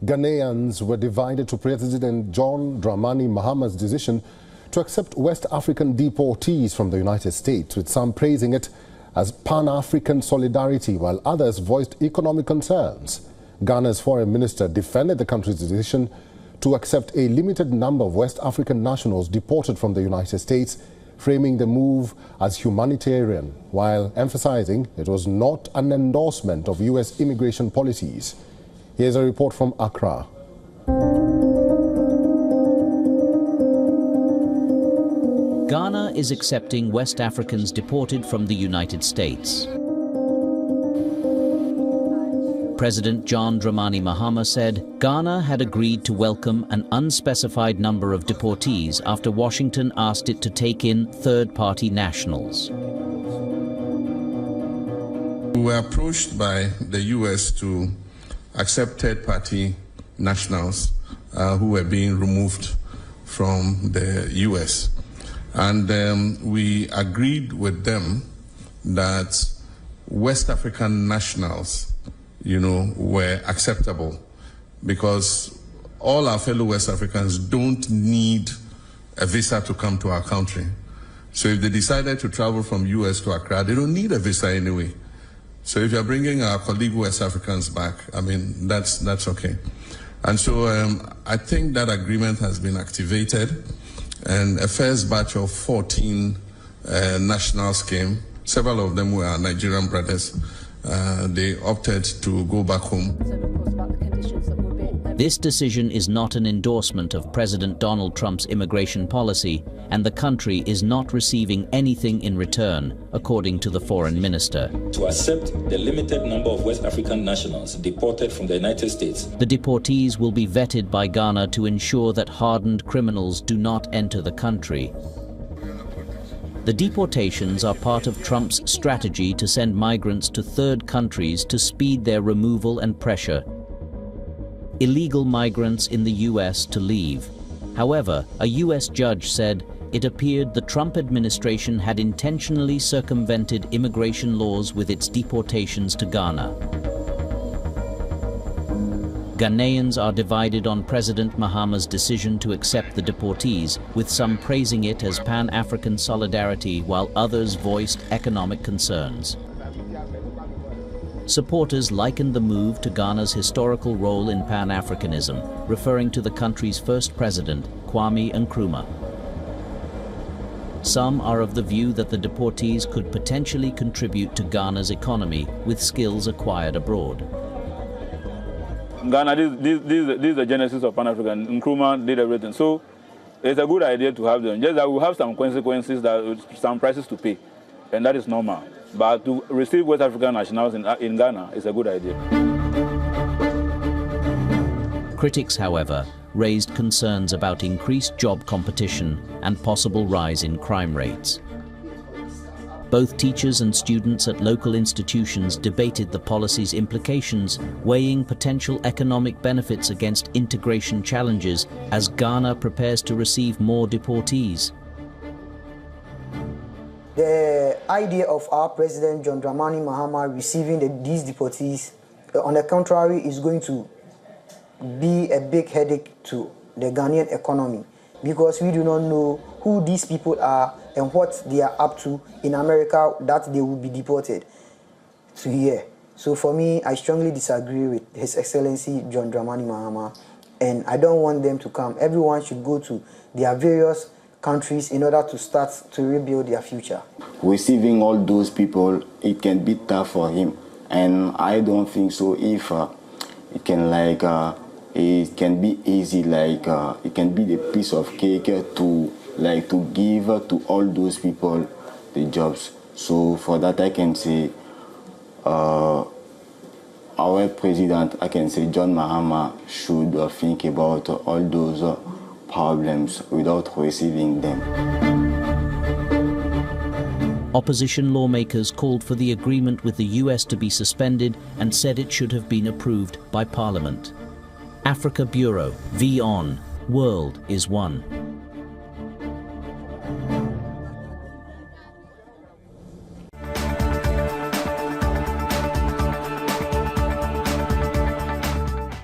Ghanaians were divided to President John Dramani Mahama's decision to accept West African deportees from the United States, with some praising it as Pan-African solidarity, while others voiced economic concerns. Ghana's foreign minister defended the country's decision to accept a limited number of West African nationals deported from the United States, framing the move as humanitarian, while emphasizing it was not an endorsement of U.S. immigration policies. Here's a report from Accra. Ghana is accepting West Africans deported from the United States. President John Dramani Mahama said Ghana had agreed to welcome an unspecified number of deportees after Washington asked it to take in third-party nationals. We were approached by the U.S. to accept third-party nationals who were being removed from the U.S. And we agreed with them that West African nationals, were acceptable, because all our fellow West Africans don't need a visa to come to our country. So if they decided to travel from US to Accra, they don't need a visa anyway. So if you're bringing our colleague West Africans back, that's okay. And so I think that agreement has been activated, and a first batch of 14 nationals came. Several of them were our Nigerian brothers. They opted to go back home. This decision is not an endorsement of President Donald Trump's immigration policy, and the country is not receiving anything in return, according to the foreign minister. To accept the limited number of West African nationals deported from the United States. The deportees will be vetted by Ghana to ensure that hardened criminals do not enter the country. The deportations are part of Trump's strategy to send migrants to third countries to speed their removal and pressure illegal migrants in the U.S. to leave. However, a U.S. judge said it appeared the Trump administration had intentionally circumvented immigration laws with its deportations to Ghana. Ghanaians are divided on President Mahama's decision to accept the deportees, with some praising it as Pan-African solidarity while others voiced economic concerns. Supporters likened the move to Ghana's historical role in Pan-Africanism, referring to the country's first president, Kwame Nkrumah. Some are of the view that the deportees could potentially contribute to Ghana's economy with skills acquired abroad. Ghana, this is the genesis of Pan-African. Nkrumah did everything. So it's a good idea to have them. Just that we have some consequences, some prices to pay, and that is normal. But to receive West African nationals in Ghana is a good idea. Critics, however, raised concerns about increased job competition and possible rise in crime rates. Both teachers and students at local institutions debated the policy's implications, weighing potential economic benefits against integration challenges as Ghana prepares to receive more deportees. The idea of our President John Dramani Mahama receiving these deportees, on the contrary, is going to be a big headache to the Ghanaian economy, because we do not know who these people are and what they are up to in America that they will be deported to here. So for me, I strongly disagree with His Excellency John Dramani Mahama, and I don't want them to come. Everyone should go to their various countries in order to start to rebuild their future. Receiving all those people, it can be tough for him, and I don't think so. If it can it can be easy, it can be the piece of cake to give to all those people the jobs. So for that, I can say our president, I can say John Mahama, should think about all those problems without receiving them. Opposition lawmakers called for the agreement with the US to be suspended and said it should have been approved by Parliament. Africa Bureau, WION World is One.